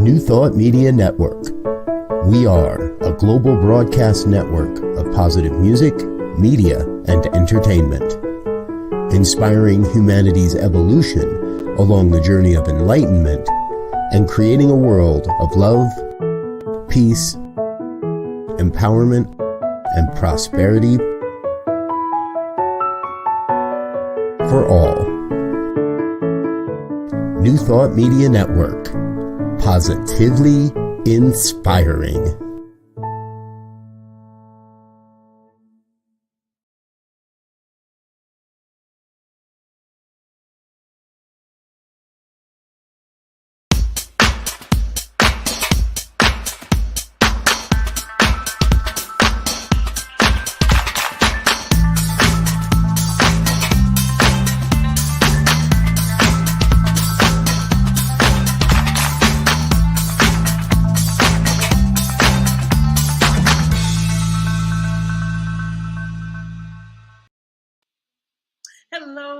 New Thought Media Network. We are a global broadcast network of positive music, media, and entertainment, inspiring humanity's evolution along the journey of enlightenment and creating a world of love, peace, empowerment, and prosperity for all. New Thought Media Network. Positively inspiring.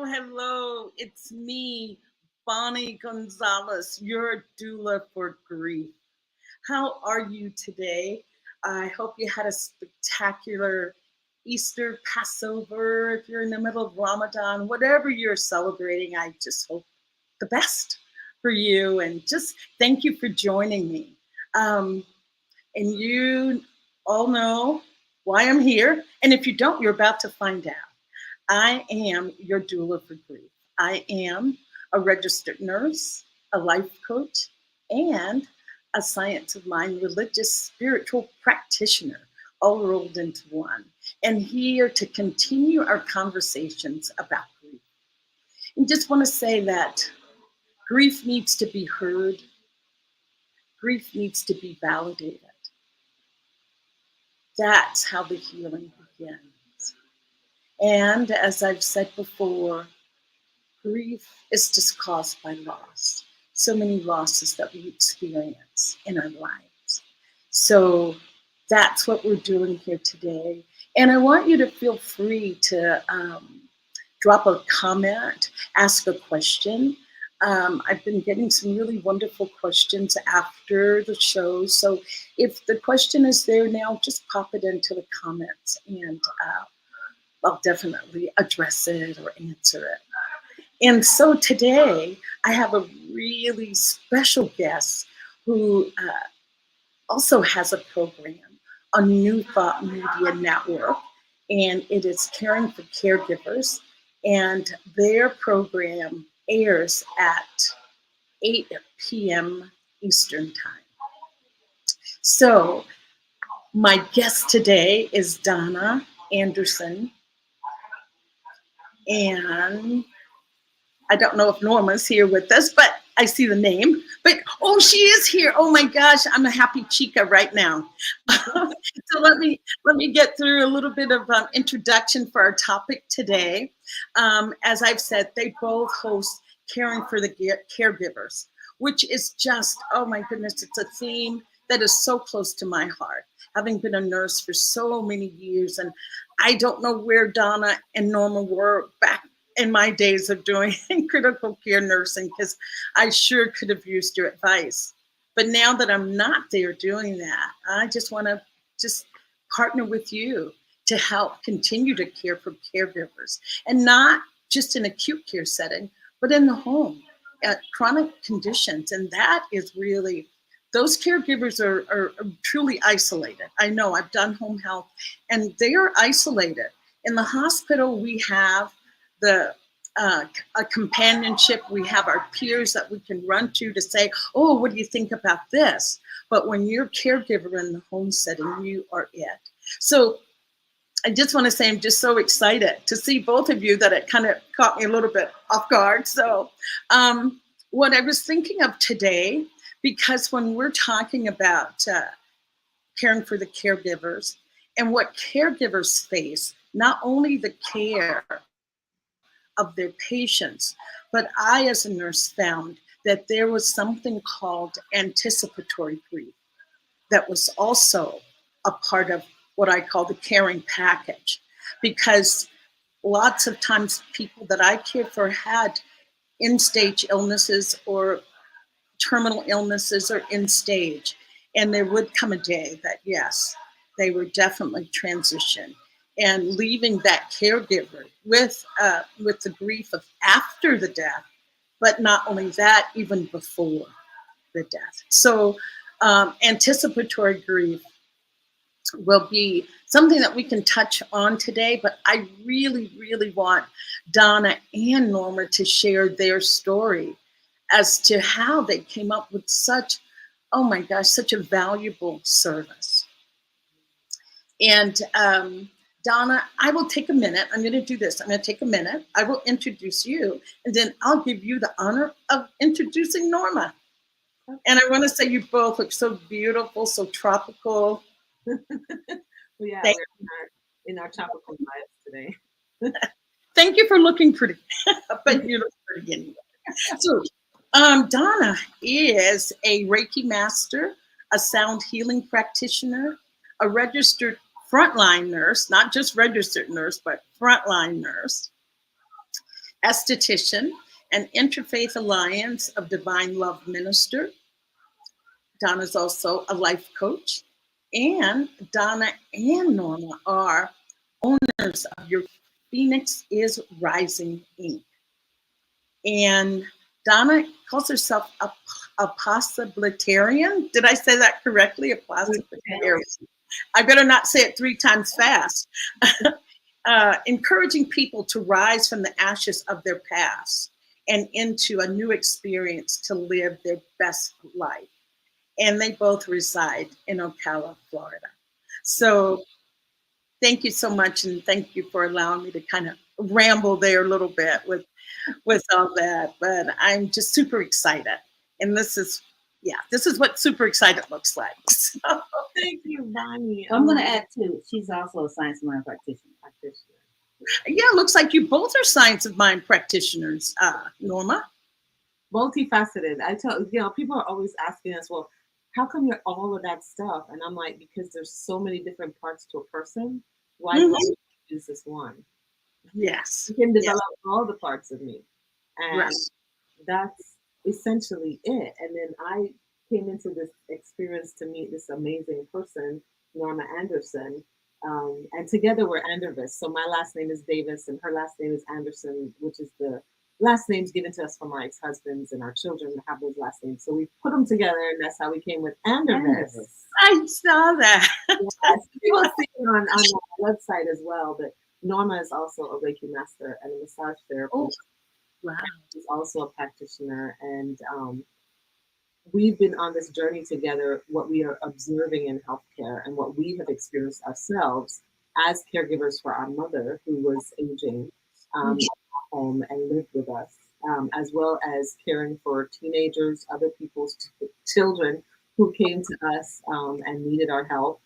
Hello, it's me, Bonnie Gonzalez, your doula for grief. How are you today? I hope you had a spectacular Easter, Passover, if you're in the middle of Ramadan, whatever you're celebrating, I just hope the best for you, and just thank you for joining me. And you all know why I'm here, and if you don't, you're about to find out. I am your doula for grief. I am a registered nurse, a life coach, and a science of mind, religious, spiritual practitioner, all rolled into one. And here to continue our conversations about grief. And just want to say that grief needs to be heard. Grief needs to be validated. That's how the healing begins. And as I've said before, grief is just caused by loss. So many losses that we experience in our lives. So that's what we're doing here today. And I want you to feel free to drop a comment, ask a question. I've been getting some really wonderful questions after the show. So if the question is there now, just pop it into the comments and I'll definitely address it or answer it. And so today I have a really special guest who also has a program on New Thought Media Network, and it is Caring for Caregivers, and their program airs at 8 p.m. Eastern Time. So my guest today is Donna Anderson. And I don't know if Norma's here with us, but I see the name. But, oh, she is here. Oh, my gosh, I'm a happy chica right now. So let me get through a little bit of introduction for our topic today. As I've said, they both host Caring for the Caregivers, which is just, oh, my goodness, it's a theme that is so close to my heart, having been a nurse for so many years. And I don't know where Donna and Norma were back in my days of doing critical care nursing, because I sure could have used your advice. But now that I'm not there doing that, I just want to partner with you to help continue to care for caregivers, and not just in acute care setting, but in the home, at chronic conditions. And that is really, those caregivers are truly isolated. I know, I've done home health, and they are isolated. In the hospital, we have a companionship. We have our peers that we can run to say, oh, what do you think about this? But when you're a caregiver in the home setting, you are it. So I just want to say I'm just so excited to see both of you that it kind of caught me a little bit off guard. So what I was thinking of today, because when we're talking about caring for the caregivers and what caregivers face, not only the care of their patients, but I as a nurse found that there was something called anticipatory grief that was also a part of what I call the caring package, because lots of times people that I cared for had end-stage illnesses or terminal illnesses or end stage. And there would come a day that, yes, they would definitely transition. And leaving that caregiver with the grief of after the death, but not only that, even before the death. So anticipatory grief will be something that we can touch on today, but I really, really want Donna and Norma to share their story as to how they came up with such, oh my gosh, such a valuable service. And Donna, I will take a minute. I'm going to do this. I'm going to take a minute. I will introduce you, and then I'll give you the honor of introducing Norma. And I want to say you both look so beautiful, so tropical. Well, yeah, we're in our tropical lives today. Thank you for looking pretty, but you look pretty anyway. So, Donna is a Reiki master, a sound healing practitioner, a registered frontline nurse, not just registered nurse, but frontline nurse, esthetician, an Interfaith Alliance of Divine Love minister. Donna's also a life coach, and Donna and Norma are owners of Your Phoenix is Rising, Inc. And Donna calls herself a possibilitarian. Did I say that correctly? A possibilitarian. I better not say it 3 times fast. Encouraging people to rise from the ashes of their past and into a new experience to live their best life. And they both reside in Ocala, Florida. So thank you so much, and thank you for allowing me to kind of ramble there a little bit with all that. But I'm just super excited, and this is what super excited looks like. So, thank you, Bonnie. I'm going to add too. She's also a science mind practitioner. Yeah, looks like you both are science of mind practitioners, Norma. Multifaceted. I tell people are always asking us, well, how come you're all of that stuff? And I'm like, because there's so many different parts to a person. Why do I use this one? Yes. You can develop all the parts of me. And right. That's essentially it. And then I came into this experience to meet this amazing person, Norma Anderson. And together we're Andervis. So my last name is Davis and her last name is Anderson, which is the last names given to us from our ex-husbands, and our children have those last names. So we put them together, and that's how we came with Andervis. I saw that. Yes, people see it on the website as well. But Norma is also a Reiki master and a massage therapist. Oh, wow. She's also a practitioner, and we've been on this journey together, what we are observing in healthcare and what we have experienced ourselves as caregivers for our mother who was aging home and lived with us, as well as caring for teenagers, other people's children who came to us and needed our help.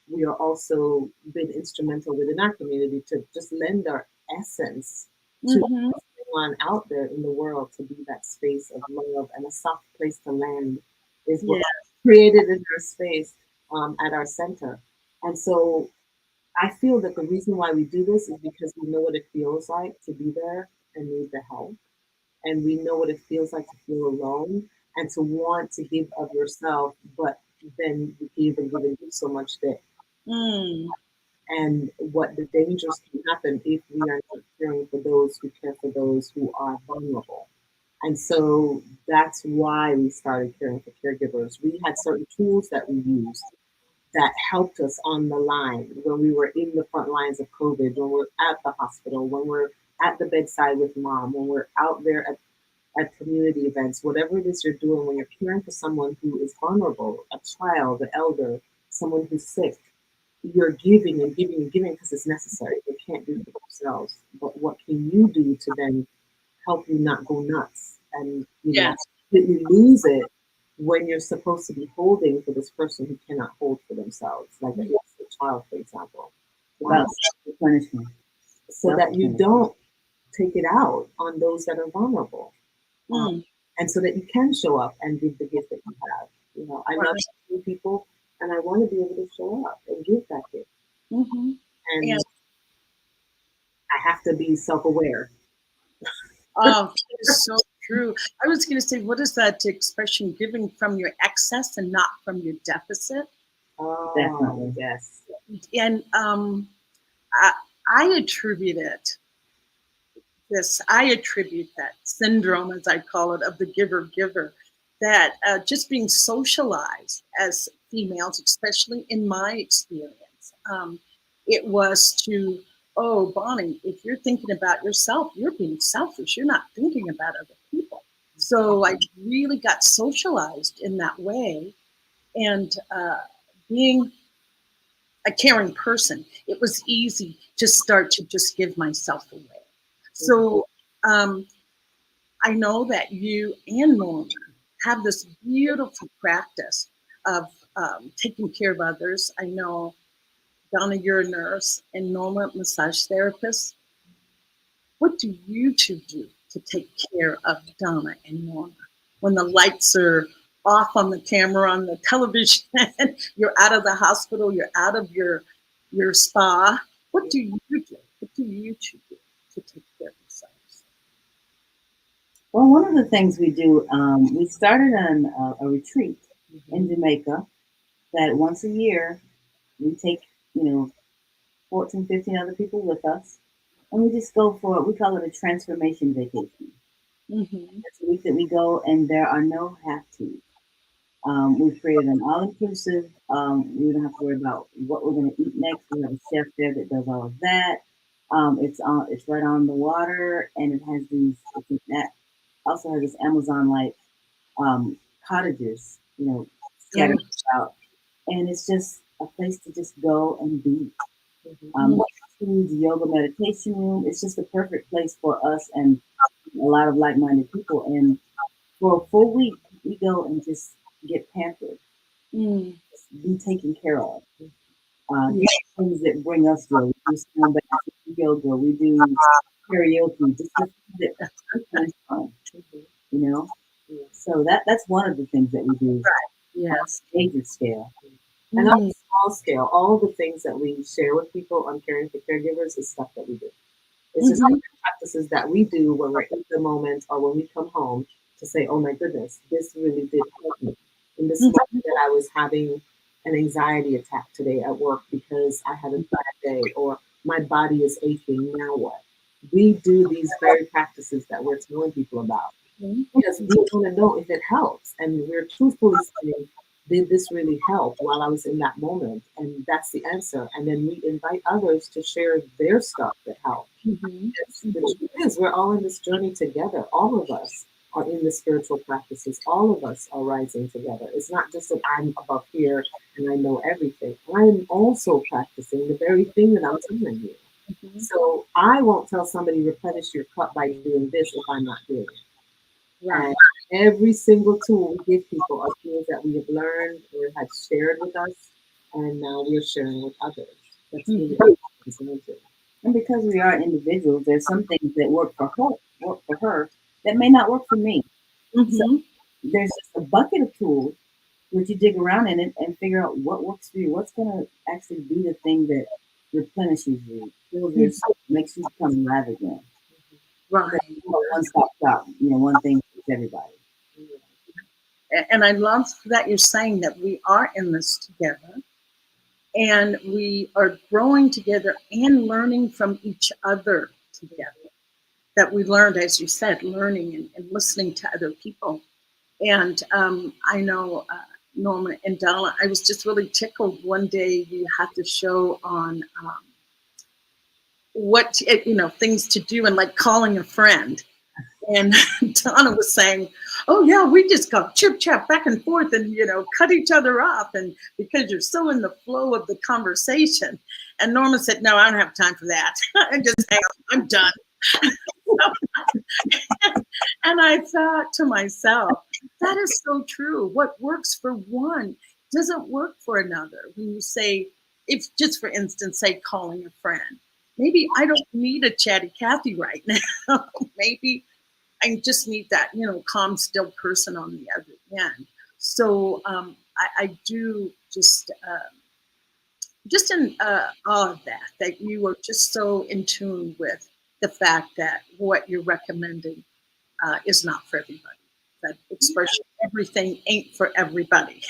We are also been instrumental within our community to just lend our essence to everyone out there in the world to be that space of love and a soft place to land is what created in our space at our center. And so I feel that the reason why we do this is because we know what it feels like to be there and need the help. And we know what it feels like to feel alone and to want to give of yourself, but then you give and give and give so much that and what the dangers can happen if we are not caring for those who care for those who are vulnerable. And so that's why we started caring for caregivers. We had certain tools that we used that helped us on the line when we were in the front lines of COVID, when we're at the hospital, when we're at the bedside with mom, when we're out there at community events, whatever it is you're doing, when you're caring for someone who is vulnerable, a child, an elder, someone who's sick, you're giving and giving and giving because it's necessary. They can't do it for themselves. But what can you do to then help you not go nuts and completely lose it when you're supposed to be holding for this person who cannot hold for themselves, like a child, for example. Punishment. So that you don't take it out on those that are vulnerable. And so that you can show up and give the gift that you have. I love seeing people, and I want to be able to show up and give that gift. And I have to be self-aware. Oh, so true. I was going to say, what is that expression? Giving from your excess and not from your deficit. Oh, Definitely. yes. And I attribute it. I attribute that syndrome, as I call it, of the giver, that just being socialized as females, especially in my experience, it was to, oh, Bonnie, if you're thinking about yourself, you're being selfish. You're not thinking about other people. So I really got socialized in that way. And being a caring person, it was easy to start to just give myself away. So I know that you and Norma have this beautiful practice of taking care of others. I know, Donna, you're a nurse, and Norma, massage therapist. What do you two do to take care of Donna and Norma when the lights are off on the camera, on the television, you're out of the hospital, you're out of your spa? What do you do? What do you two do to take care of yourselves? Well, one of the things we do, we started on a retreat in Jamaica that once a year we take, 14, 15 other people with us, and we just go for, we call it a transformation vacation. Mm-hmm. It's a week that we go, and there are no have-tos. We've created an all-inclusive. We don't have to worry about what we're going to eat next. We have a chef there that does all of that. It's right on the water, and it has that also has this Amazon-like cottages, scattered out, and it's just a place to just go and be. Yoga meditation room. It's just a perfect place for us and a lot of like-minded people. And for a full week, we go and just get pampered, be taken care of. Things that bring us joy. We do stand back, we do yoga, we do karaoke, just the things that fun, So that's one of the things that we do. Yes. On a major scale. And on a small scale, all the things that we share with people on caring for caregivers is stuff that we do. It's just practices that we do when we're in the moment or when we come home to say, oh my goodness, this really did help me. In this moment that I was having an anxiety attack today at work because I had a bad day or my body is aching, now what? We do these very practices that we're telling people about. Because we want to know if it helps. And we're truthfully saying, did this really help while I was in that moment? And that's the answer. And then we invite others to share their stuff that helped. The truth is, we're all in this journey together. All of us are in the spiritual practices. All of us are rising together. It's not just that I'm above here and I know everything. I'm also practicing the very thing that I'm telling you. So I won't tell somebody replenish your cup by doing this if I'm not doing it. Right. And every single tool we give people are tools that we have learned or had shared with us, and now we're sharing with others. That's really important. And because we are individuals, there's some things that work for her that may not work for me. So there's just a bucket of tools which you dig around in it and figure out what works for you. What's going to actually be the thing that replenishes you, fills your soul, makes you become alive again. Right. One-stop shop. One thing for everybody. And I love that you're saying that we are in this together and we are growing together and learning from each other together. That we learned, as you said, learning and listening to other people. And I know, Norma and Donna, I was just really tickled one day you had to show on things to do and like calling a friend. And Donna was saying, oh yeah, we just go chip chat back and forth and, cut each other off. And because you're so in the flow of the conversation. And Norma said, no, I don't have time for that. I just hang up, I'm done. And I thought to myself, that is so true. What works for one doesn't work for another. When you say, if just for instance, say calling a friend, maybe I don't need a chatty Cathy right now. Maybe I just need that, calm, still person on the other end. So I do just in awe of that you are just so in tune with the fact that what you're recommending is not for everybody. That expression, everything ain't for everybody.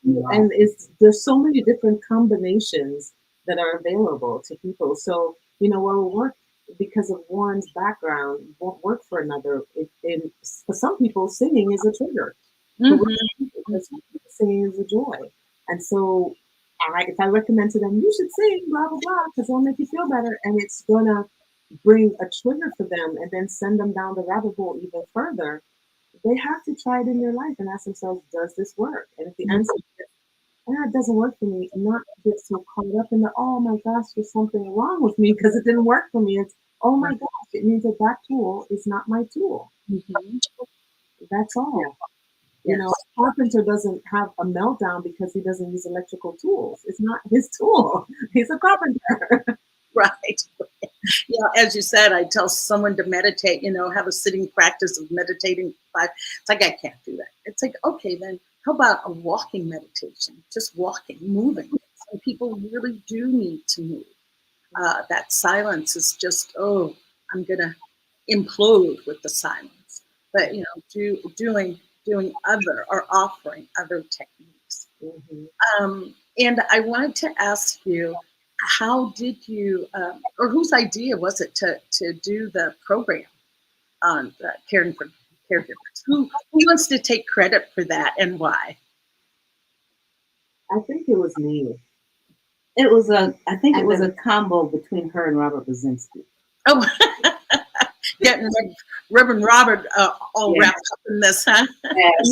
And there's so many different combinations that are available to people. So, what will work because of one's background won't work for another. For some people, singing is a trigger. Because singing is a joy. And so if I recommend to them, you should sing, blah, blah, blah, because it'll make you feel better. And it's going to bring a trigger for them and then send them down the rabbit hole even further. They have to try it in their life and ask themselves, does this work? And if the answer is, it doesn't work for me, and not get so caught up in the, oh my gosh, there's something wrong with me because it didn't work for me. It's, oh my gosh, it means that tool is not my tool. That's all. A carpenter doesn't have a meltdown because he doesn't use electrical tools. It's not his tool. He's a carpenter. Right. As you said, I tell someone to meditate, have a sitting practice of meditating. It's like, I can't do that. It's like, okay, then how about a walking meditation? Just walking, moving. Some people really do need to move. That silence is just, I'm going to implode with the silence. But, doing other or offering other techniques. And I wanted to ask you, how did you, or whose idea was it to do the program on caring for caregivers? Who wants to take credit for that and why? I think it was me. I think it was a combo between her and Robert Brzezinski. Oh, getting Reverend Robert all wrapped up in this, huh? Yes.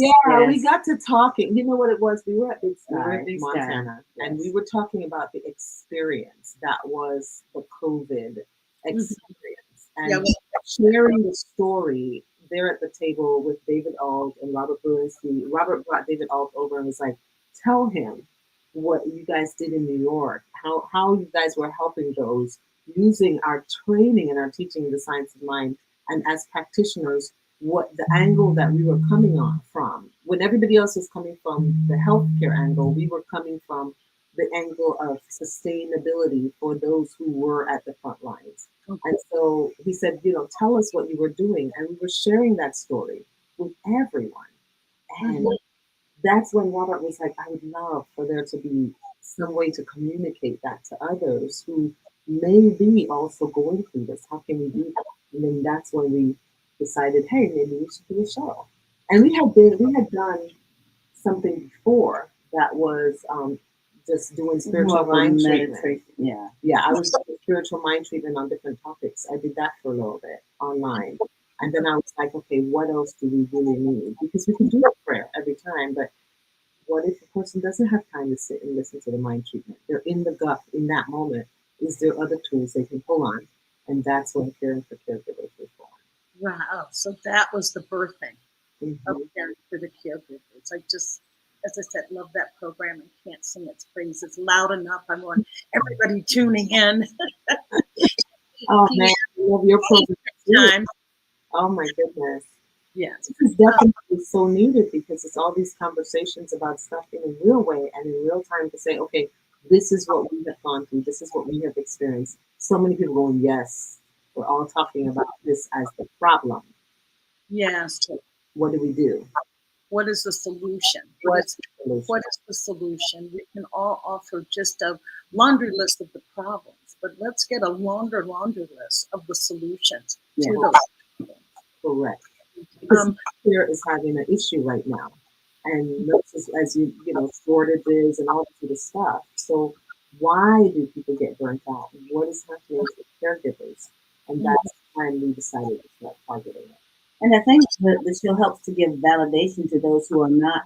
We got to talking. You know what it was? We were at Big Sky, Montana, and we were talking about the experience that was the COVID experience. And sharing the story there at the table with David Auld and Robert Brzezinski. Robert brought David Auld over and was like, tell him what you guys did in New York, how you guys were helping those, using our training and our teaching in the science of mind, and as practitioners, what the angle that we were coming on from. When everybody else was coming from the healthcare angle, we were coming from the angle of sustainability for those who were at the front lines. And so he said, tell us what you were doing. And we were sharing that story with everyone. And that's when Robert was like, I would love for there to be some way to communicate that to others who may be also going through this. How can we do that? And then that's when we decided, hey, maybe we should do a show. And we had done something before that was just doing spiritual mind treatment. I was doing spiritual mind treatment on different topics. I did that for a little bit online. And then I was like, okay, what else do we really need? Because we can do a prayer every time, but what if a person doesn't have time to sit and listen to the mind treatment? They're in the gut in that moment. Is there other tools they can pull on? And that's when Caring for Caregivers was born. Wow. So that was the birthing of Caring for the Caregivers. I just, as I said, love that program and can't sing its praises loud enough. I want everybody tuning in. Oh, man, I love your program. Oh, my goodness. Yes. This is definitely so needed because it's all these conversations about stuff in a real way and in real time to say, okay, this is what we have gone through. This is what we have experienced. So many people going, yes, we're all talking about this as the problem. Yes. What do we do? What is the solution? What is the solution? We can all offer just a laundry list of the problems, but let's get a longer laundry list of the solutions to those problems. Correct. Because healthcare is having an issue right now, and nurses, as you know, shortages and all this sort of stuff. So why do people get burnt out? What is happening with caregivers? And that's when we decided to start targeting it. And I think that the show helps to give validation to those who are not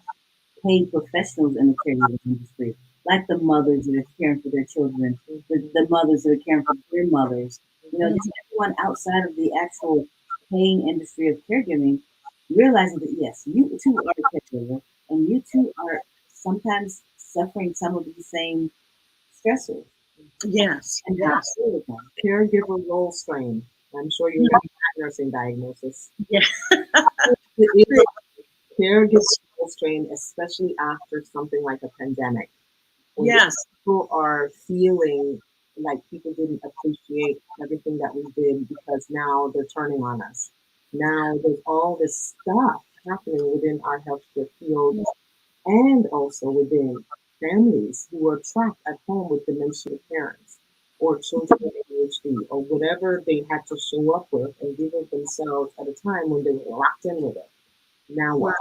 paid professionals in the caregiving industry, like the mothers that are caring for their children, the mothers that are caring for their mothers. Just everyone outside of the actual paying industry of caregiving, realizing that yes, you too are a caregiver, and you too are sometimes suffering some of these same stressors. Yes. And caregiver role strain. I'm sure you have that nursing diagnosis. Yeah. Caregiver role strain, especially after something like a pandemic. Yes. People are feeling like people didn't appreciate everything that we did because now they're turning on us. Now there's all this stuff happening within our healthcare field and also within families who are trapped at home with dementia parents or children with ADHD or whatever they had to show up with and give of themselves at a time when they were locked in with it. Now what?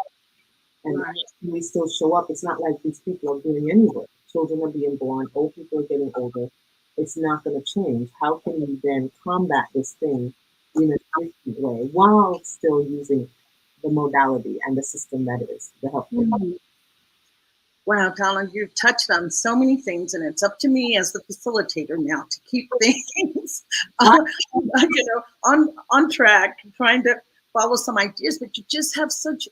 And we still show up. It's not like these people are doing any work. Children are being born, old people are getting older. It's not going to change. How can we then combat this thing in a different way while still using the modality and the system that is the healthcare? Wow, Donna, you've touched on so many things, and it's up to me as the facilitator now to keep things, on track, trying to follow some ideas. But you just have such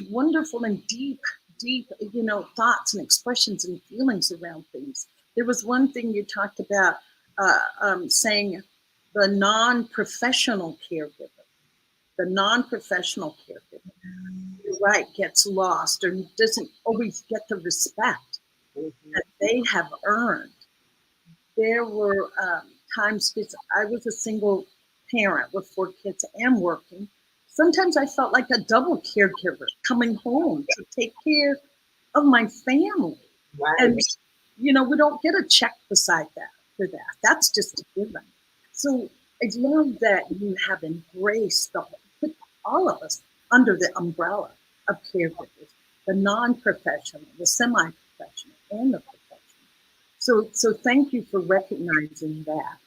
wonderful and deep, thoughts and expressions and feelings around things. There was one thing you talked about, saying the non-professional caregiver. The non-professional caregiver, you're right, gets lost or doesn't always get the respect that they have earned. There were times, because I was a single parent with 4 kids and working, sometimes I felt like a double caregiver coming home to take care of my family. Right. And, we don't get a check beside that for that. That's just a given. So I love that you have embraced put all of us under the umbrella of caregivers, the non-professional, the semi-professional, and the professional. So thank you for recognizing that.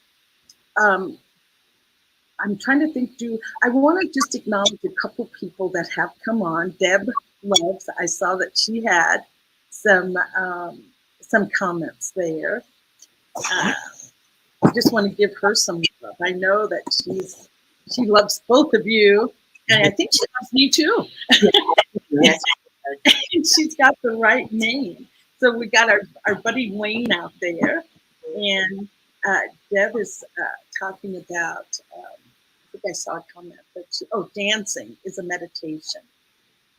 I'm trying to think, I want to just acknowledge a couple people that have come on. Deb Loves, I saw that she had some comments there. I just want to give her some love. I know that she loves both of you, and I think she loves me too. Yes. She's got the right name. So we got our buddy Wayne out there, and Deb is talking about, I think I saw a comment, but dancing is a meditation,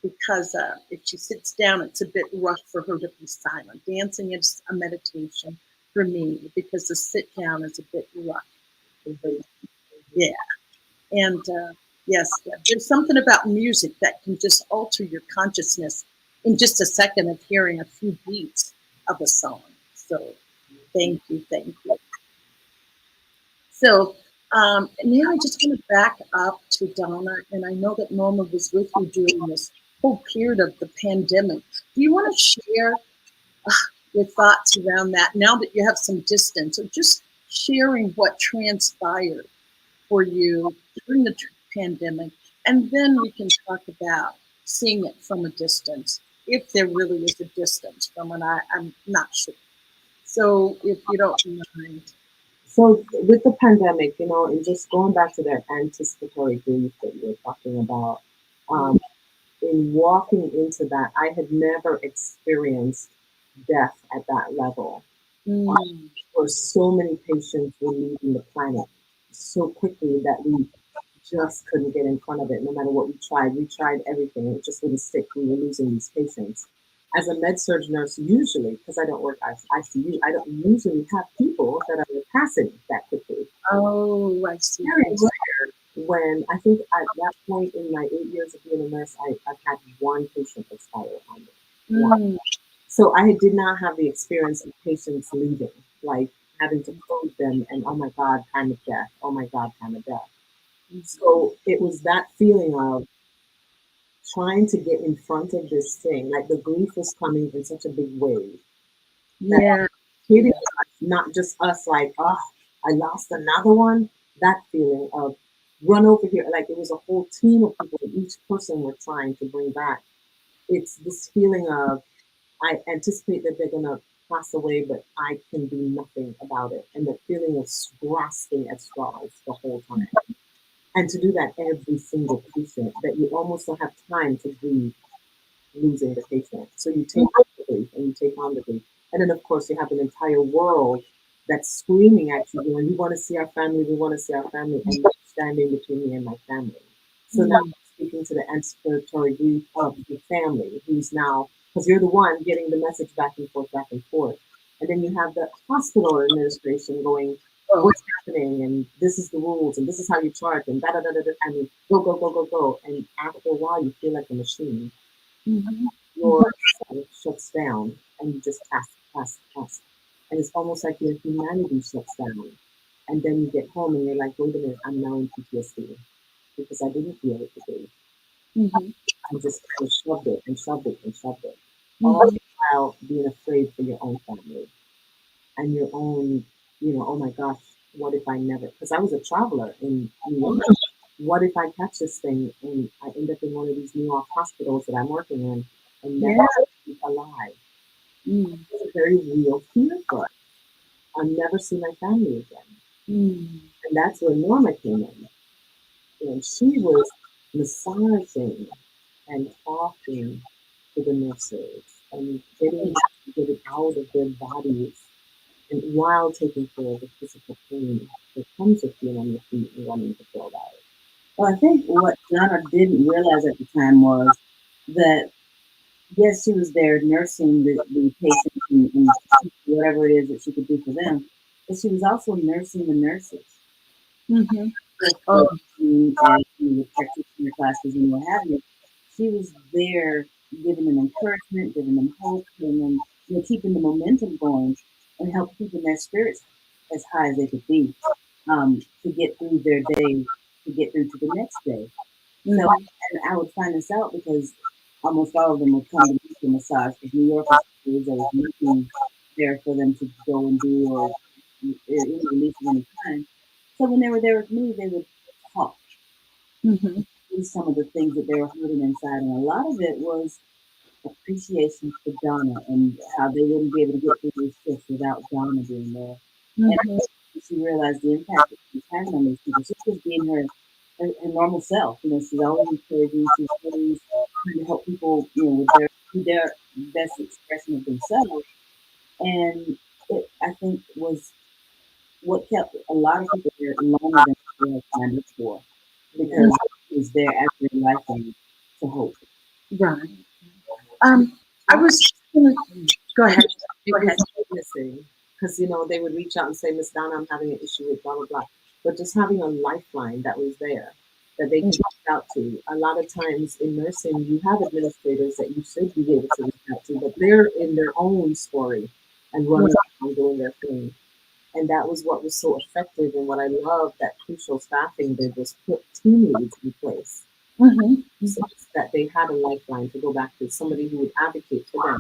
because if she sits down, it's a bit rough for her to be silent. Dancing is a meditation for me, because the sit down is a bit rough. Yeah. And yes, there's something about music that can just alter your consciousness in just a second of hearing a few beats of a song. So thank you. So now I just want to back up to Donna, and I know that Norma was with you during this whole period of the pandemic. Do you want to share your thoughts around that now that you have some distance, or just sharing what transpired for you during the pandemic? And then we can talk about seeing it from a distance, if there really is a distance from it. I'm not sure. So if you don't mind. So with the pandemic, and just going back to that anticipatory grief that you were talking about, in walking into that, I had never experienced death at that level. Where so many patients were leaving the planet so quickly that we just couldn't get in front of it. No matter what we tried everything. It just wouldn't stick. We were losing these patients. As a med-surg nurse, usually, because I don't work ICU, I don't usually have people that are passing that quickly. Oh, I see. Very rare. When I think at that point in my 8 years of being a nurse, I've had one patient expire on me. So I did not have the experience of patients leaving, like having to close them and, oh my God, time of death. Oh my God, time of death. So it was that feeling of trying to get in front of this thing, like the grief was coming in such a big wave. Yeah. Hitting us, not just us, like, oh, I lost another one. That feeling of run over here, like it was a whole team of people that each person were trying to bring back. It's this feeling of, I anticipate that they're going to pass away, but I can do nothing about it. And the feeling of grasping at straws the whole time. And to do that every single patient, that you almost don't have time to grieve losing the patient. So you take on the grief and you take on the grief. And then, of course, you have an entire world that's screaming at you, we want to see our family, we want to see our family, and you're standing between me and my family. So now I'm speaking to the anticipatory grief of the family, who's now, because you're the one getting the message back and forth. And then you have the hospital administration going, what's happening, and this is the rules, and this is how you charge, and da da da da da, and go. And after a while, you feel like a machine. Your self shuts down, and you just task. And it's almost like your humanity shuts down. And then you get home and you're like, wait a minute, I'm now in PTSD because I didn't feel it today. I just kind of shoved it. All the while being afraid for your own family and your own, oh my gosh, what if I never, because I was a traveler in New York. What if I catch this thing and I end up in one of these New York hospitals that I'm working in and never be alive? It's a very real fear for us. I'll never see my family again. And that's where Norma came in. And she was massaging and talking to the nurses and getting it out of their bodies, and while taking care of the physical pain that comes with being on your feet and wanting to feel that. Well, I think what Donna didn't realize at the time was that, yes, she was there nursing the patients and whatever it is that she could do for them, but she was also nursing the nurses. And the practitioner classes and what have you. She was there giving them encouragement, giving them hope, giving them, keeping the momentum going and help keeping their spirits as high as they could be to get through their day, to get through to the next day. So, and I would find this out because almost all of them would come to me for massage because New York was there was nothing there for them to go and do or release at any time. So when they were there with me, they would talk. Some of the things that they were holding inside, and a lot of it was appreciation for Donna and how they wouldn't be able to get through these shifts without Donna being there. And she realized the impact that she was having on these people. She was being her normal self. She's always encouraging. She's always trying to help people, with their best expression of themselves. And it, I think, was what kept a lot of people there longer than they had signed up for, because it was there after their lifeline to hope. Right. I was go ahead. Missing because they would reach out and say, Miss Donna, I'm having an issue with blah blah blah. But just having a lifeline that was there that they could reach out to. A lot of times in nursing, you have administrators that you should be able to reach out to, but they're in their own story and running around doing their thing. And that was what was so effective. And what I love that crucial staffing did was put team leads in place. So that they had a lifeline to go back to, somebody who would advocate for them.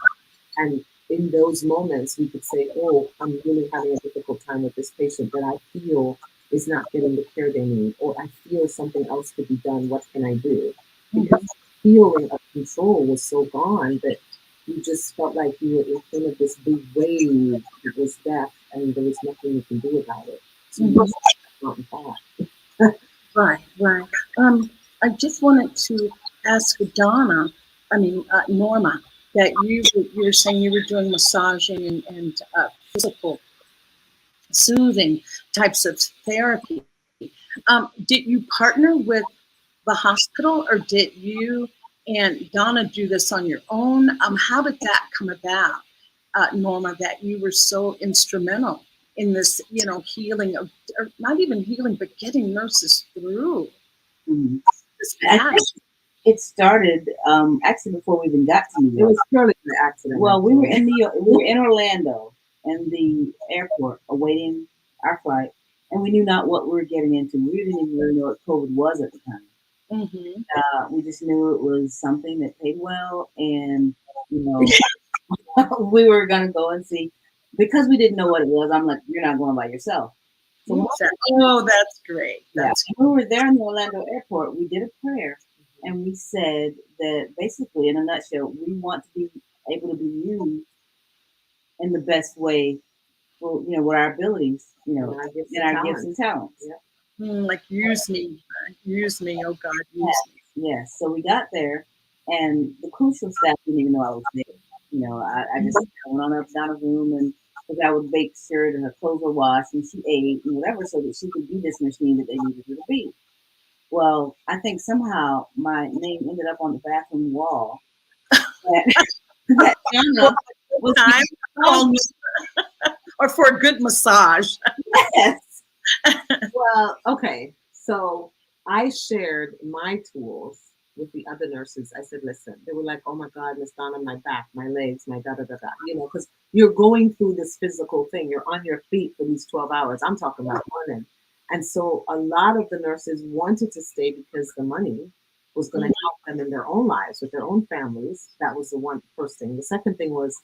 And in those moments, we could say, oh, I'm really having a difficult time with this patient that I feel is not getting the care they need, or I feel something else could be done. What can I do? Because the feeling of control was so gone that you just felt like you were in front of this big wave that was death, and there was nothing you can do about it. So you just not in thought. Right. I just wanted to ask Donna, Norma, that you were saying you were doing massaging and physical soothing types of therapy. Did you partner with the hospital, or did you and Donna do this on your own? How did that come about, Norma, that you were so instrumental in this, healing of, or not even healing, but getting nurses through this path? It started actually before we even got to New York. It was purely an accident. Well, we were in New York. We were in Orlando in the airport awaiting our flight, and we knew not what we were getting into. We didn't even really know what COVID was at the time. We just knew it was something that paid well, and we were gonna go and see. Because we didn't know what it was, I'm like, you're not going by yourself. So that's great. When we were there in the Orlando airport, we did a prayer. And we said that basically, in a nutshell, we want to be able to be used in the best way for, with our abilities, and our gifts and talents. Like use me, oh God, use me. Yes. So we got there, and the crucial staff didn't even know I was there. I just went on up down a room, and because I would make sure that her clothes were washed and she ate and whatever, so that she could be this machine that they needed her to be. Well, I think somehow my name ended up on the bathroom wall. That Donna was time or for a good massage. Yes. Well, okay. So I shared my tools with the other nurses. I said, listen, they were like, oh my God, Miss Donna, my back, my legs, my da da da da. You know, because you're going through this physical thing. You're on your feet for these 12 hours. I'm talking about running. And so a lot of the nurses wanted to stay because the money was going to help them in their own lives with their own families. That was the first thing. The second thing was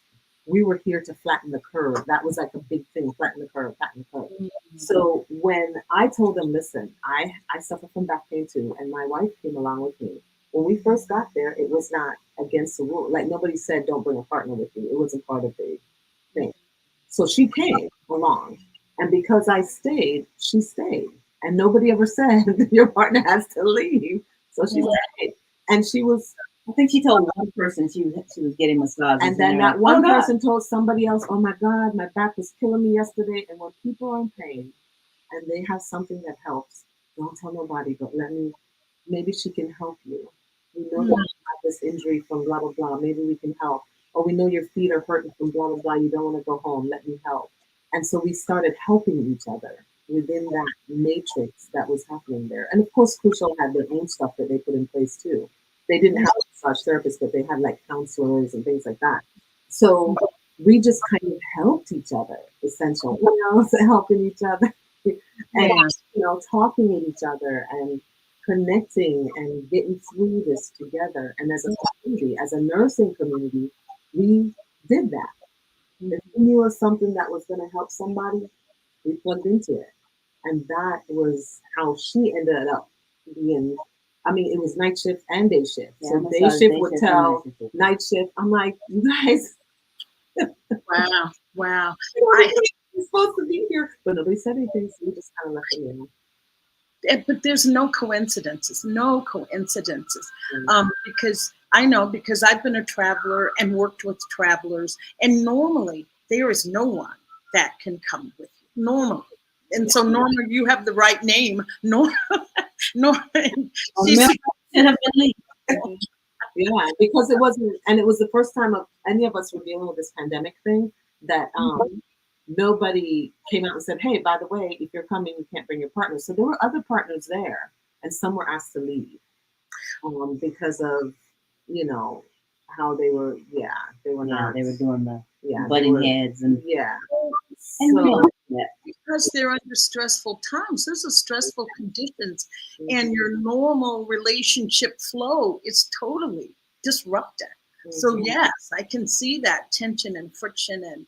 we were here to flatten the curve. That was like a big thing, flatten the curve, flatten the curve. So when I told them, listen, I suffer from back pain too, and my wife came along with me. When we first got there, it was not against the rule. Like nobody said, don't bring a partner with you. It wasn't part of the thing. So she came along. And because I stayed, she stayed. And nobody ever said your partner has to leave. So she stayed. And she was, I think she told one person she was getting massages. and then that one person told somebody else, oh my God, my back was killing me yesterday. And when people are in pain and they have something that helps, don't tell nobody, but maybe she can help you. We know that you have this injury from blah, blah, blah. Maybe we can help. Or we know your feet are hurting from blah, blah, blah. You don't want to go home. Let me help. And so we started helping each other within that matrix that was happening there. And of course, Crucial had their own stuff that they put in place too. They didn't have a massage therapist, but they had like counselors and things like that. So we just kind of helped each other, essentially, helping each other and, talking with each other and connecting and getting through this together. And as a community, as a nursing community, we did that. If we knew of something that was going to help somebody, we plugged into it. And that was how she ended up being. I mean, it was night shift and day shift. Yeah, so day shift would tell night shift. I'm like, you guys. Wow. You're supposed to be here. But nobody said anything, so we just kind of left it in. But there's no coincidences, because I know, because I've been a traveler and worked with travelers, and normally there is no one that can come with you, normally. And so Norma, you have the right name, Norma. Yeah, because it wasn't, and it was the first time of any of us were dealing with this pandemic thing that nobody came out and said, hey, by the way, if you're coming, you can't bring your partner. So there were other partners there, and some were asked to leave because of, how they were, they were not. They were doing the butting heads and so, because they're under stressful times. Those are stressful conditions, and your normal relationship flow is totally disrupted. So yes, I can see that tension and friction and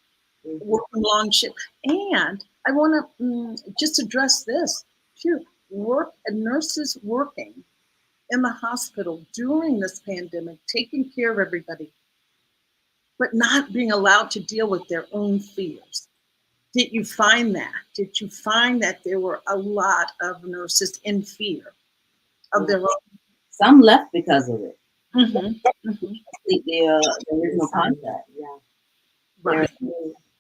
working long shift. And I want to just address this too. Nurses working in the hospital during this pandemic, taking care of everybody, but not being allowed to deal with their own fears. Did you find that? Did you find that there were a lot of nurses in fear of their own? Some left because of it. The original contract. Right.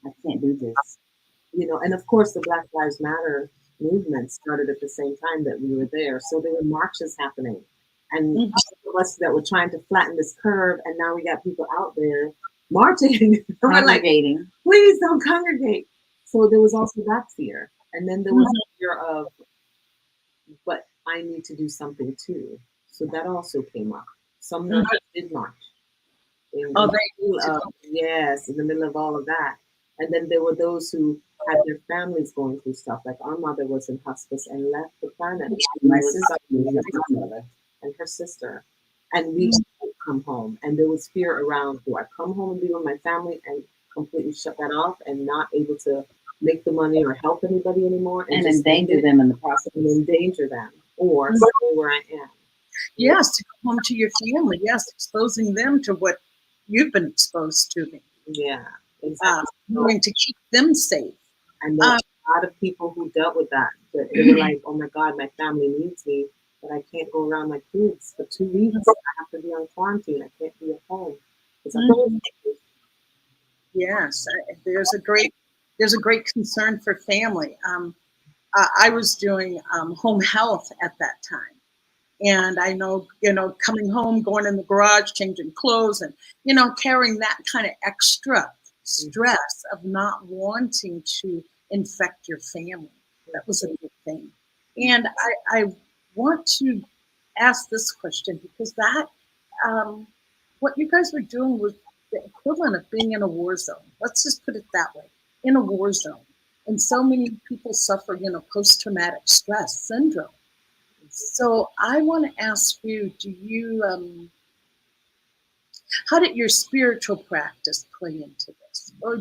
I can't do this. And of course the Black Lives Matter movement started at the same time that we were there. So there were marches happening. And of us that were trying to flatten this curve, and now we got people out there marching. We're like, please don't congregate. So there was also that fear. And then there was fear of, but I need to do something too. So that also came up. Some nurses did march. In the middle of all of that. And then there were those who had their families going through stuff. Like our mother was in hospice and left the planet. My sister and her sister. And we would come home. And there was fear around, do I come home and be with my family and completely shut that off and not able to make the money or help anybody anymore? And endanger them in the process. And endanger them. Or stay where I am. Yes, to come home to your family. Yes, exposing them to what you've been exposed to. Yeah, exactly. Going to keep them safe. And there were a lot of people who dealt with that. They were like, oh my God, my family needs me, but I can't go around my kids for 2 weeks. I have to be on quarantine. I can't be at home. Yes, there's a great concern for family. I was doing home health at that time. And I know, coming home, going in the garage, changing clothes and, carrying that kind of extra stress of not wanting to infect your family. That was a good thing. And I want to ask this question because that, what you guys were doing was the equivalent of being in a war zone. Let's just put it that way, in a war zone. And so many people suffer, post-traumatic stress syndrome. So I want to ask you, how did your spiritual practice play into this? Or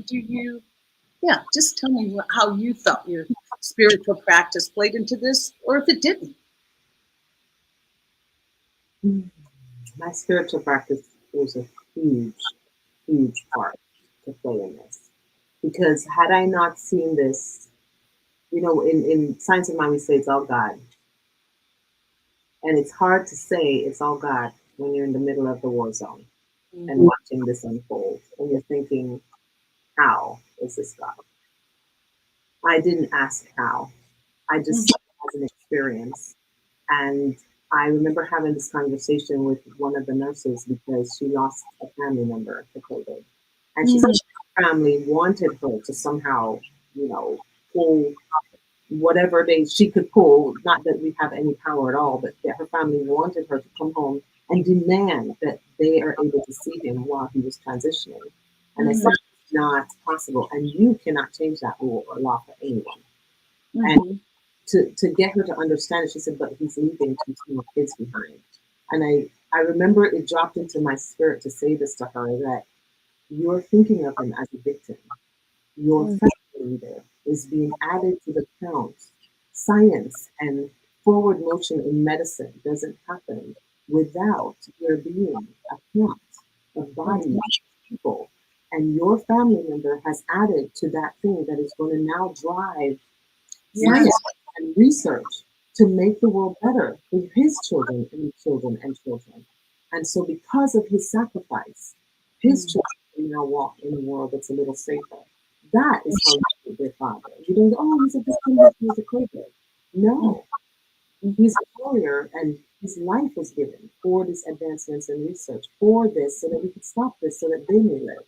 just tell me how you thought your spiritual practice played into this, or if it didn't. My spiritual practice was a huge, huge part to play in this. Because had I not seen this, in Science of Mind, we say it's all God. And it's hard to say it's all God when you're in the middle of the war zone and watching this unfold. And you're thinking, how is this God? I didn't ask how. I just saw it as an experience. And I remember having this conversation with one of the nurses because she lost a family member to COVID. And she said her family wanted her to somehow, pull whatever she could pull. Not that we have any power at all, but that her family wanted her to come home and demand that they are able to see him while he was transitioning. And I said, it's not possible. And you cannot change that rule or law for anyone. And to get her to understand it, she said, but he's leaving 2 small kids behind. And I remember it dropped into my spirit to say this to her, that you're thinking of him as a victim. Your family leader is being added to the count. Science and forward motion in medicine doesn't happen without there being a count of bodies, people. And your family member has added to that thing that is going to now drive science and research to make the world better for his children and children and children. And so because of his sacrifice, his children can now walk in a world that's a little safer. That is how you do their father. You don't go, oh, he's a victim, he's a Quaker. No, he's a warrior, and his life was given for these advancements in research, for this, so that we could stop this, so that they may live.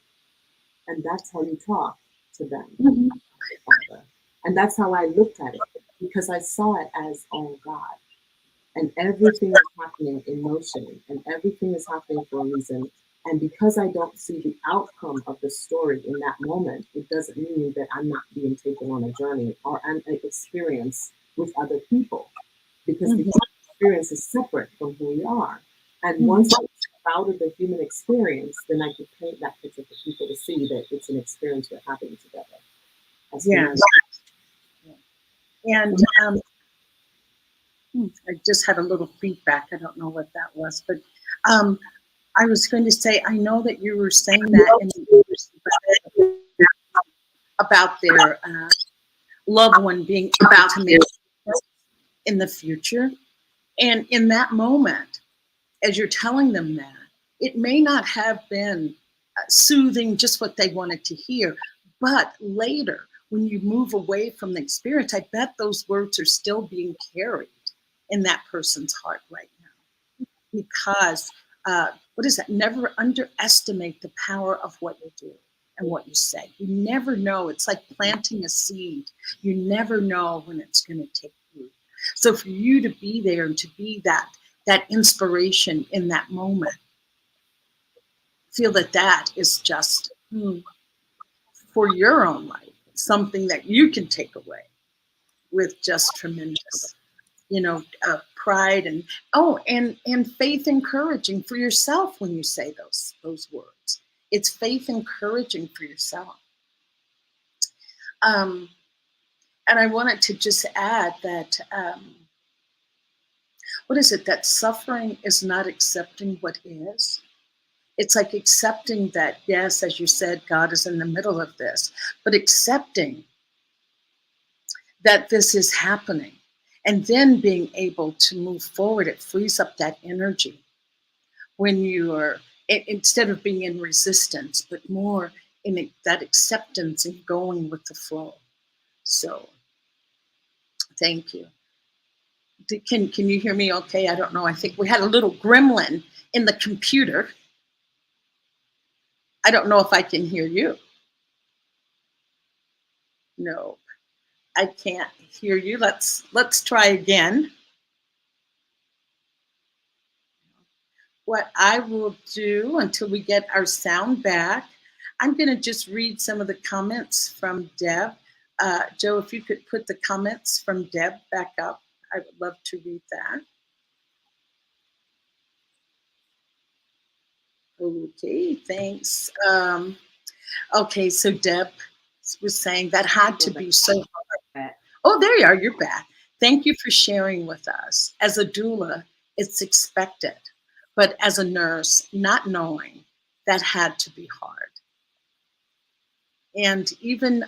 And that's how you talk to them. And that's how I looked at it, because I saw it as all God. And everything is happening in motion, and everything is happening for a reason. And because I don't see the outcome of the story in that moment, it doesn't mean that I'm not being taken on a journey or an experience with other people. Because the experience is separate from who we are. And once I step out of the human experience, then I can paint that picture for people to see that it's an experience we're having together. And I just had a little feedback. I don't know what that was, but I was going to say, I know that you were saying that about their loved one being about to make in the future. And in that moment, as you're telling them that, it may not have been soothing, just what they wanted to hear, but later, when you move away from the experience, I bet those words are still being carried in that person's heart right now. Because, never underestimate the power of what you do and what you say. You never know. It's like planting a seed. You never know when it's going to take root. So for you to be there and to be that inspiration in that moment, feel that is just for your own life, something that you can take away with just tremendous, pride and faith encouraging for yourself when you say those words. It's faith encouraging for yourself. And I wanted to just add that, that suffering is not accepting what is. It's like accepting that, yes, as you said, God is in the middle of this, but accepting that this is happening and then being able to move forward. It frees up that energy when you are, instead of being in resistance, but more in that acceptance and going with the flow. So thank you. Can you hear me okay? I don't know. I think we had a little gremlin in the computer. I don't know if I can hear you. No. I can't hear you. Let's try again. What I will do until we get our sound back, I'm going to just read some of the comments from Deb. Joe, if you could put the comments from Deb back up, I would love to read that. Okay, thanks. Okay, so Deb was saying that had to be so hard. Oh, there you are, you're back. Thank you for sharing with us. As a doula, it's expected, but as a nurse, not knowing, that had to be hard. And even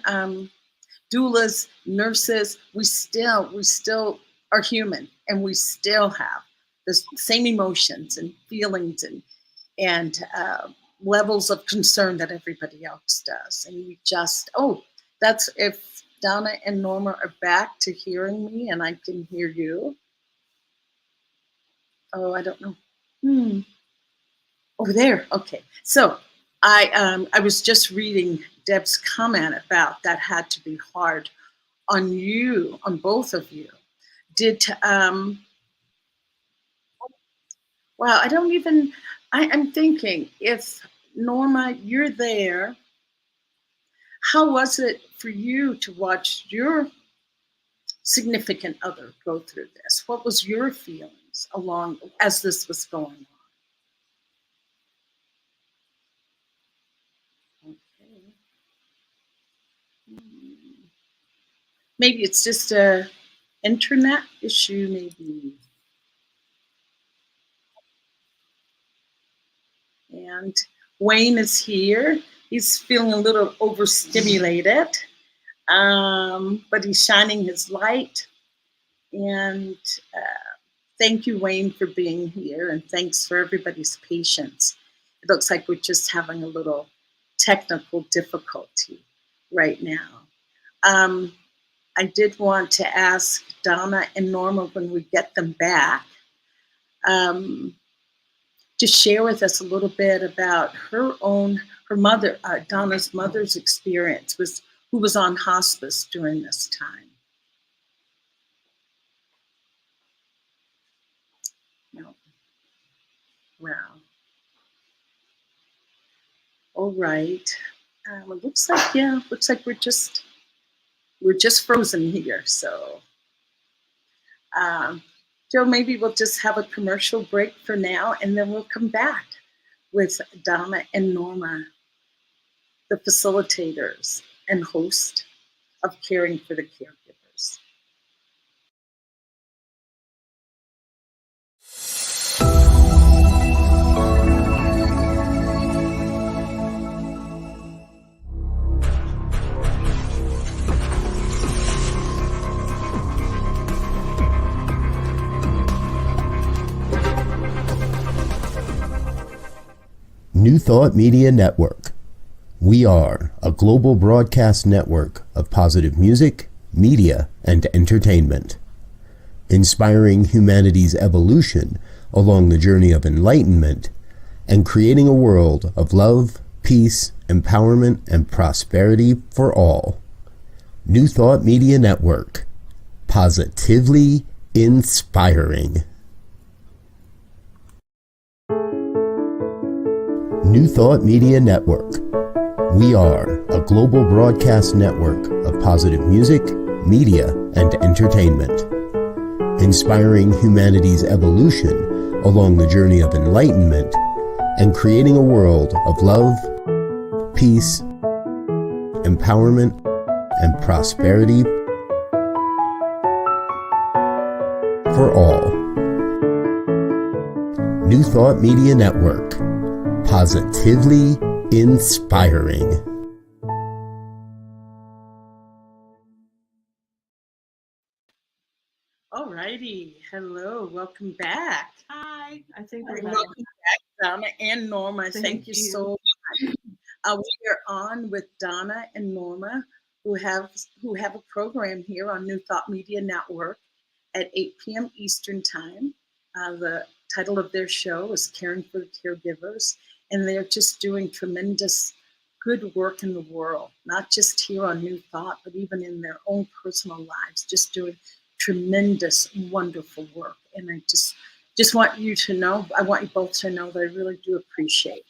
doulas, nurses, we still are human, and we still have the same emotions and feelings and levels of concern that everybody else does. And we just, that's if Donna and Norma are back to hearing me and I can hear you. Oh, I don't know. Over there. Okay. So I was just reading Deb's comment about that had to be hard on you, on both of you. Wow, I'm thinking, if Norma, you're there, how was it for you to watch your significant other go through this? What was your feelings along as this was going on? Okay. Maybe it's just a internet issue, maybe. And Wayne is here. He's feeling a little overstimulated, but he's shining his light. And thank you, Wayne, for being here. And thanks for everybody's patience. It looks like we're just having a little technical difficulty right now. I did want to ask Donna and Norma, when we get them back, to share with us a little bit about her mother, Donna's mother's experience, who was on hospice during this time. No. Wow. All right. It looks like we're just frozen here. So, Joe, maybe we'll just have a commercial break for now, and then we'll come back with Donna and Norma, the facilitators and host of Caring for the Caregivers. New Thought Media Network. We are a global broadcast network of positive music, media, and entertainment, inspiring humanity's evolution along the journey of enlightenment and creating a world of love, peace, empowerment, and prosperity for all. New Thought Media Network. Positively inspiring. New Thought Media Network. We are a global broadcast network of positive music, media, and entertainment, inspiring humanity's evolution along the journey of enlightenment and creating a world of love, peace, empowerment, and prosperity for all. New Thought Media Network. Positively inspiring. All righty. Hello. Welcome back. Hi. I think we're Welcome back, Donna and Norma. Thank you so much. We are on with Donna and Norma, who have a program here on New Thought Media Network at 8 p.m. Eastern Time. The title of their show is Caring for the Caregivers, and they're just doing tremendous good work in the world, not just here on New Thought, but even in their own personal lives, just doing tremendous, wonderful work. And I just want you to know, I want you both to know that I really do appreciate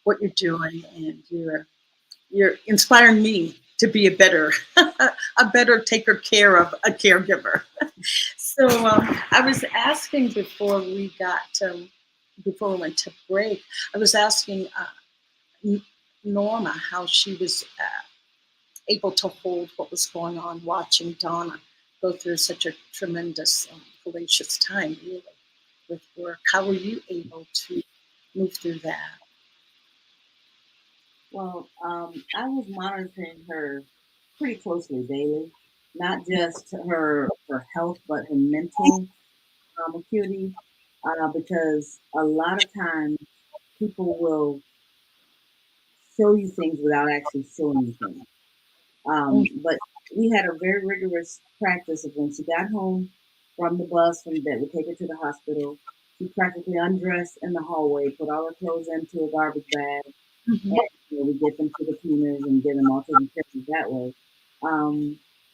what you're doing, and you're inspiring me to be a better taker care of a caregiver. So I was asking before we went to break, I was asking Norma how she was able to hold what was going on, watching Donna go through such a tremendous, hellacious time, really, with work. How were you able to move through that? Well, I was monitoring her pretty closely daily, not just her health, but her mental acuity, because a lot of times people will show you things without actually showing you things. But we had a very rigorous practice of when she got home from the bus that would take her to the hospital, she practically undressed in the hallway, put all her clothes into a garbage bag, and we get them to the cleaners and get them all taken care of that way.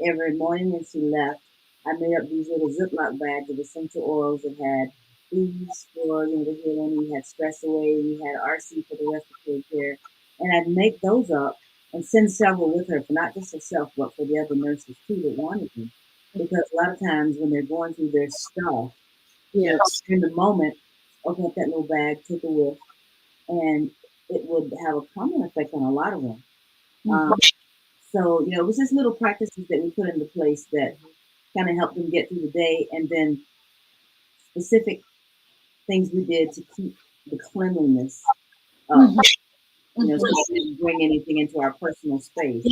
Every morning when she left, I made up these little Ziploc bags of essential oils that had Ease for the healing. We had Stress Away. We had RC for the respiratory care, and I'd make those up and send several with her for not just herself, but for the other nurses too that wanted them. Because a lot of times when they're going through their stuff, Yes. in the moment, open up that little bag, take a whiff, and it would have a calming effect on a lot of them. So, it was just little practices that we put into place that kind of helped them get through the day, and then specific things we did to keep the cleanliness up. So we didn't bring anything into our personal space.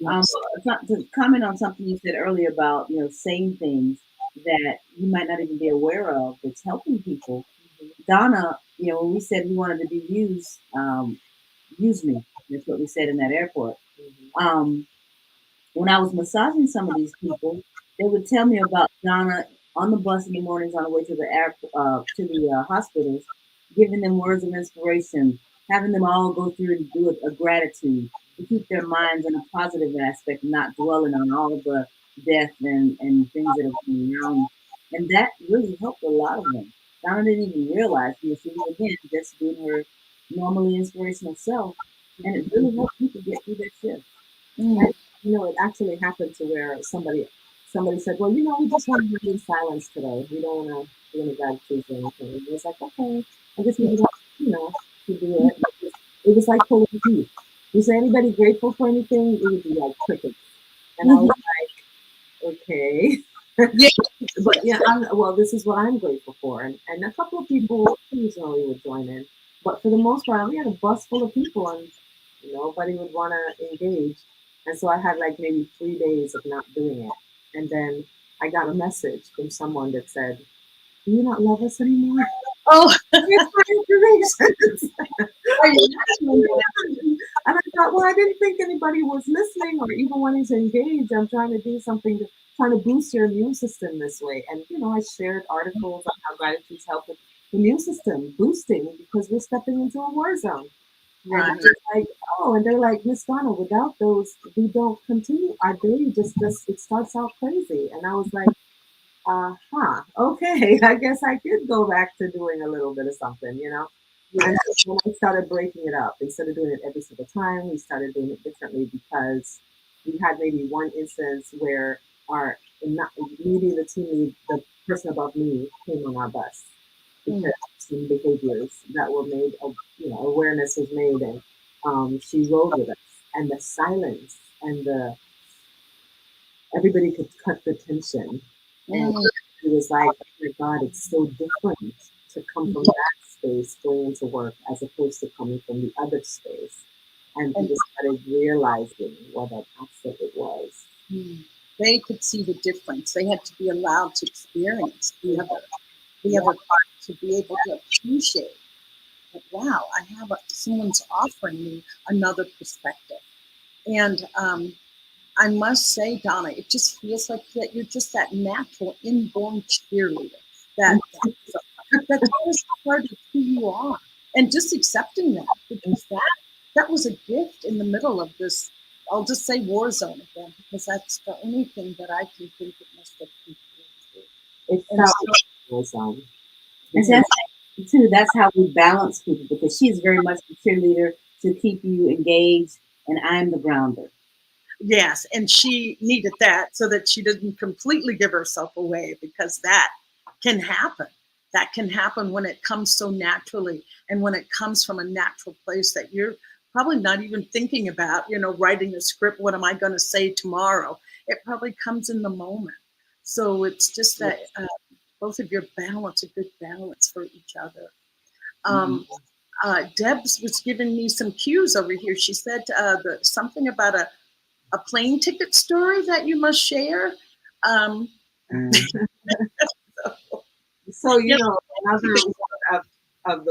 To comment on something you said earlier about, saying things that you might not even be aware of that's helping people. Donna, when we said we wanted to be used, use me. That's what we said in that airport. When I was massaging some of these people, they would tell me about Donna on the bus in the mornings on the way to the hospitals, giving them words of inspiration, having them all go through and do a gratitude to keep their minds in a positive aspect, not dwelling on all of the death and things that are going around. And that really helped a lot of them. Donna didn't even realize she was, again, just being her normally inspirational self, and it really helped people get through their shift. It actually happened to where somebody said, well, we just want to be in silence today. We don't want to do any gratitude or anything. And it was like, okay, I guess we want, to do it. It was like pulling teeth. You say anybody grateful for anything, it would be like crickets. And I was like, okay. But yeah, this is what I'm grateful for. And a couple of people occasionally would join in. But for the most part, we had a bus full of people and nobody would want to engage. And so I had like maybe 3 days of not doing it. And then I got a message from someone that said, do you not love us anymore? Oh, it's my information. And I thought, well, I didn't think anybody was listening or even wanting to engage. I'm trying to do something trying to boost your immune system this way. And, I shared articles on how gratitude's helping the immune system boosting because we're stepping into a war zone. Right. And like, and they're like, Miss Donna, without those, we don't continue. Our day it starts out crazy. And I was like, okay, I guess I could go back to doing a little bit of something, And when I started breaking it up, instead of doing it every single time, we started doing it differently because we had maybe one instance where the team lead, the person above me came on our bus because some behaviors that were made, awareness was made, and she rode with us, and the silence and everybody could cut the tension. And it was like, oh my God, it's so different to come from that space going into work as opposed to coming from the other space. And we just started realizing what an asset it was. They could see the difference. They had to be allowed to experience the other part to be able to appreciate. But wow, someone's offering me another perspective. And I must say, Donna, it just feels like that you're just that natural, inborn cheerleader. That's just part of who you are. And just accepting that, because that was a gift just in the middle of this, I'll just say war zone again, because that's the only thing that I can think it must have been through. It felt like a war zone. And that's too, that's how we balance people, because she's very much the cheerleader to keep you engaged, and I'm the grounder. Yes, and she needed that so that she didn't completely give herself away, because that can happen. That can happen when it comes so naturally, and when it comes from a natural place that you're probably not even thinking about, writing a script. What am I going to say tomorrow? It probably comes in the moment. So it's just that both of your balance, a good balance for each other. Debs was giving me some cues over here. She said something about a plane ticket story that you must share. So, another one of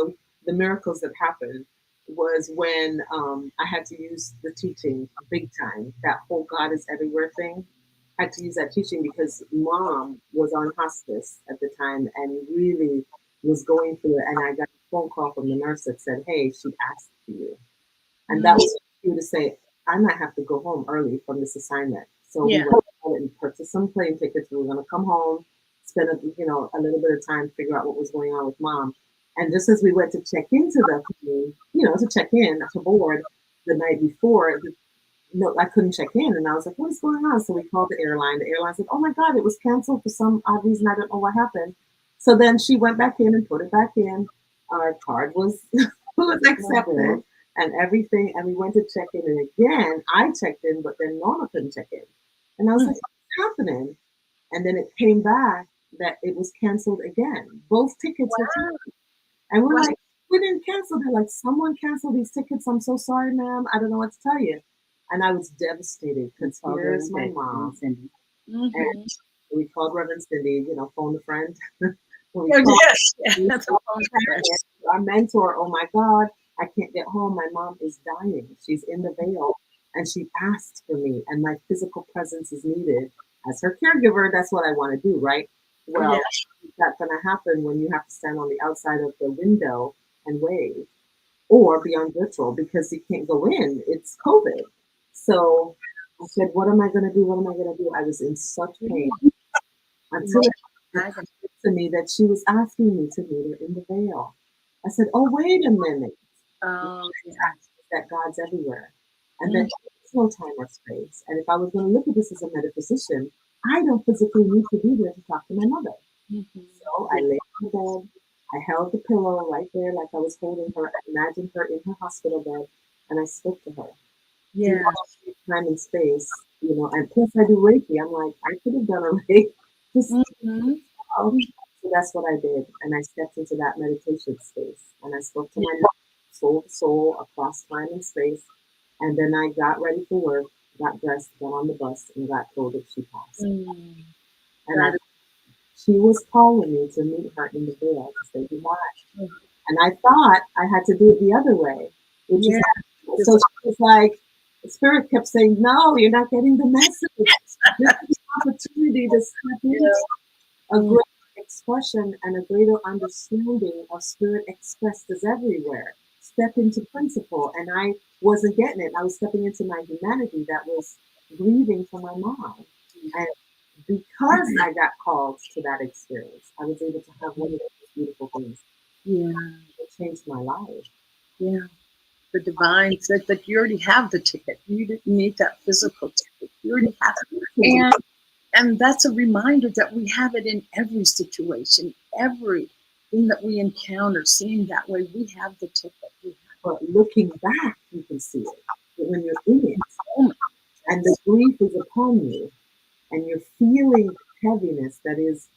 the miracles that happened was when I had to use the teaching big time. That whole God is everywhere thing. I had to use that teaching because Mom was on hospice at the time and really was going through it. And I got a phone call from the nurse that said, "Hey, she asked for you." And that was for you to say, "I might have to go home early from this assignment." So we went and purchased some plane tickets. We were going to come home, spend a little bit of time, figure out what was going on with Mom. And just as we went to check into the plane, to check in to board the night before, I couldn't check in. And I was like, "What is going on?" So we called the airline. The airline said, "Oh my God, it was canceled for some odd reason. I don't know what happened." So then she went back in and put it back in. Our card was accepted and everything. And we went to check in. And again, I checked in, but then Norma couldn't check in. And I was like, "What's happening?" And then it came back that it was canceled again. Both tickets were canceled. And we're like, "We didn't cancel." They're like, "Someone canceled these tickets. I'm so sorry, ma'am. I don't know what to tell you." And I was devastated because here's my mom. And we called Reverend Cindy, phone a friend. Our mentor, "Oh my God, I can't get home. My mom is dying. She's in the veil. And she asked for me, and my physical presence is needed. As her caregiver, that's what I want to do, right?" Well, that's going to happen when you have to stand on the outside of the window and wave, or be on virtual because you can't go in. It's COVID. So I said, "What am I going to do? What am I going to do?" I was in such pain until it happened to me that she was asking me to meet her in the veil. I said, "Oh, wait a minute." That God's everywhere. And then there's no time or space. And if I was going to look at this as a metaphysician, I don't physically need to be there to talk to my mother. So I lay on the bed. I held the pillow right there like I was holding her. I imagined her in her hospital bed, and I spoke to her. Yeah. Time and space, and plus I do Reiki. I'm like, I could have done a Reiki. So that's what I did. And I stepped into that meditation space. And I spoke to my mom, soul to soul, across time and space. And then I got ready for work, got dressed, got on the bus, and got told that she passed. And she was calling me to meet her in the veil to say goodbye. And I thought I had to do it the other way. So she was like, the spirit kept saying, "No, you're not getting the message. This is an opportunity to step into a greater expression and a greater understanding of spirit expressed as everywhere. Step into principle." And I wasn't getting it. I was stepping into my humanity that was grieving for my mom. And because I got called to that experience, I was able to have one of those beautiful things. It changed my life. The divine said that you already have the ticket. You didn't need that physical ticket. You already have it. And that's a reminder that we have it in every situation, everything that we encounter, seeing that way, we have the ticket. But looking back, you can see it. But when you're in it, and the grief is upon you, and you're feeling the heaviness that is,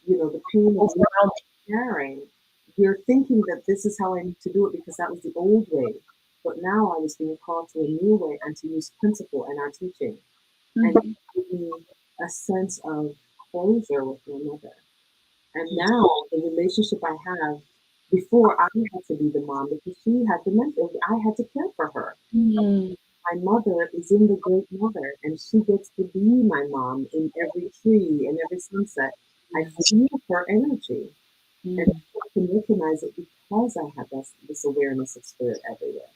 the pain of carrying, you're thinking that this is how I need to do it because that was the old way. But now I was being called to a new way and to use principle in our teaching. And it gave me a sense of closure with my mother. And now the relationship I have, before I had to be the mom because she had dementia, I had to care for her. My mother is in the Great Mother, and she gets to be my mom in every tree and every sunset. I feel her energy, and I can recognize it because I have this awareness of spirit everywhere.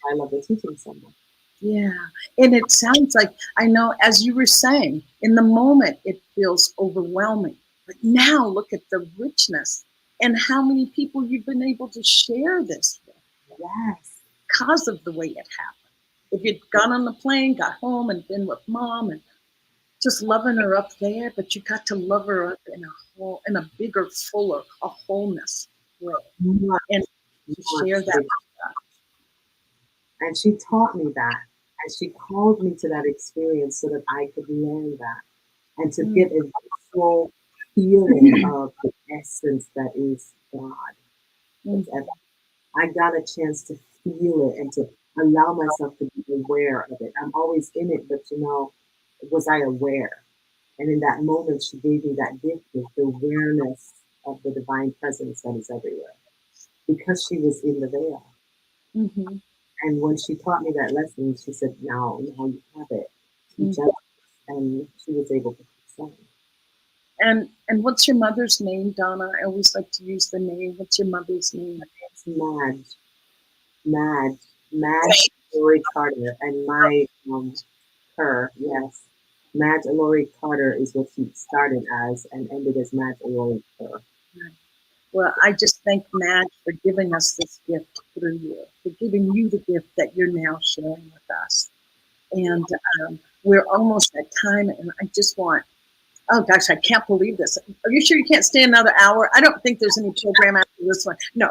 I love the teaching so much. Yeah. And it sounds like, I know, as you were saying, in the moment, it feels overwhelming. But now look at the richness and how many people you've been able to share this with. Yes. Because of the way it happened. If you'd gone on the plane, got home and been with mom and just loving her up there, but you got to love her up in a bigger, fuller, a wholeness way. And to share that with us. And she taught me that. And she called me to that experience so that I could learn that and to get a full feeling of the essence that is God. I got a chance to feel it and to allow myself to be aware of it. I'm always in it, but was I aware? And in that moment, she gave me that gift of the awareness of the divine presence that is everywhere because she was in the veil. Mm-hmm. And when she taught me that lesson, she said, now you have it. And she was able to say. And what's your mother's name, Donna? I always like to use the name. What's your mother's name? It's Madge Lori Carter. And yes. Madge Lori Carter is what she started as and ended as Madge Lori Carter. Well, I just thank Madge for giving us this gift through you, for giving you the gift that you're now sharing with us. And we're almost at time, and I just want, oh gosh, I can't believe this. Are you sure you can't stay another hour? I don't think there's any program after this one. No.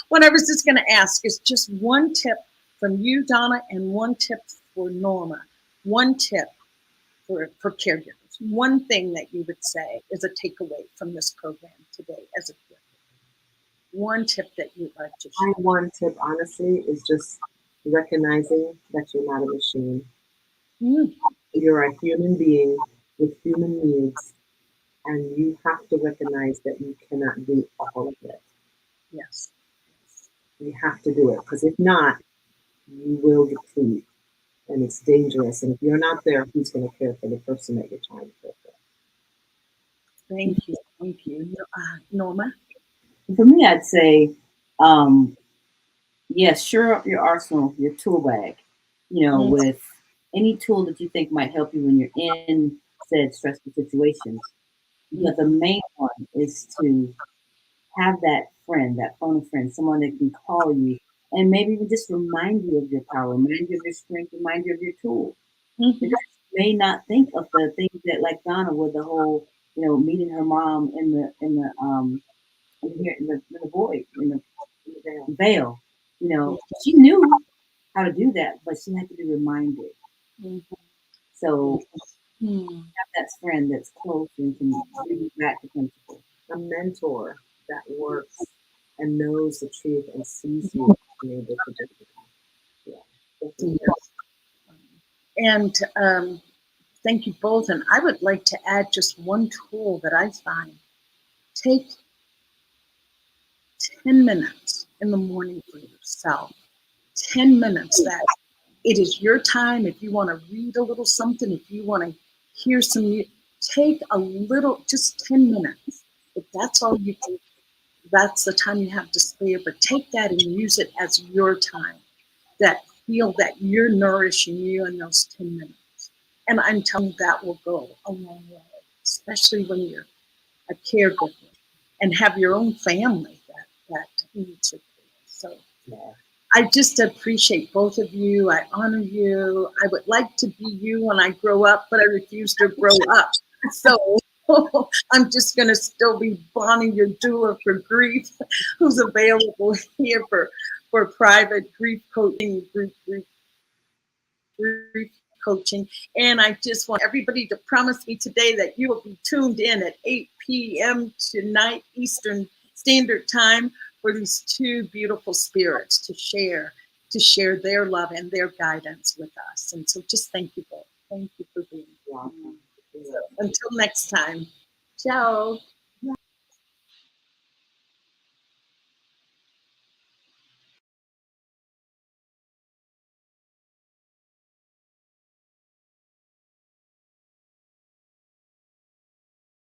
What I was just going to ask is just one tip from you, Donna, and one tip for Norma. One tip for caregivers. One thing that you would say is a takeaway from this program today as a caregiver. One tip that you'd like to share. My one tip, honestly, is just recognizing that you're not a machine. You're a human being with human needs, and you have to recognize that you cannot do all of it. Yes. You have to do it, because if not, you will deplete, and it's dangerous. And if you're not there, who's going to care for the person that you're trying to care for? Thank you. Thank you. Norma? For me, I'd say, yes, sure up your arsenal, your tool bag, with any tool that you think might help you when you're in said stressful situations. But the main one is to have that friend, that phone friend, someone that can call you and maybe even just remind you of your power, remind you of your strength, remind you of your tool. Because you may not think of the things that, like Donna, with the whole, meeting her mom in the void, in the veil. She knew how to do that, but she had to be reminded. So have that friend that's close and can bring you back to principle. A mentor that works and knows the truth and sees you and able to do it. And thank you both. And I would like to add just one tool that I find. Take 10 minutes in the morning for yourself. 10 minutes that it is your time. If you want to read a little something, if you want to hear some music, take a little, just 10 minutes. If that's all you can, that's the time you have to spare, but take that and use it as your time. That feel that you're nourishing you in those 10 minutes. And I'm telling you that will go a long way, especially when you're a caregiver and have your own family that needs it. So I just appreciate both of you. I honor you. I would like to be you when I grow up, but I refuse to grow up. So I'm just going to still be Bonnie, your doula for grief, who's available here for private grief coaching, grief coaching. And I just want everybody to promise me today that you will be tuned in at 8 p.m. tonight, Eastern Standard Time, for these two beautiful spirits to share their love and their guidance with us. And so just thank you both. Thank you for being here. So, until next time. Ciao.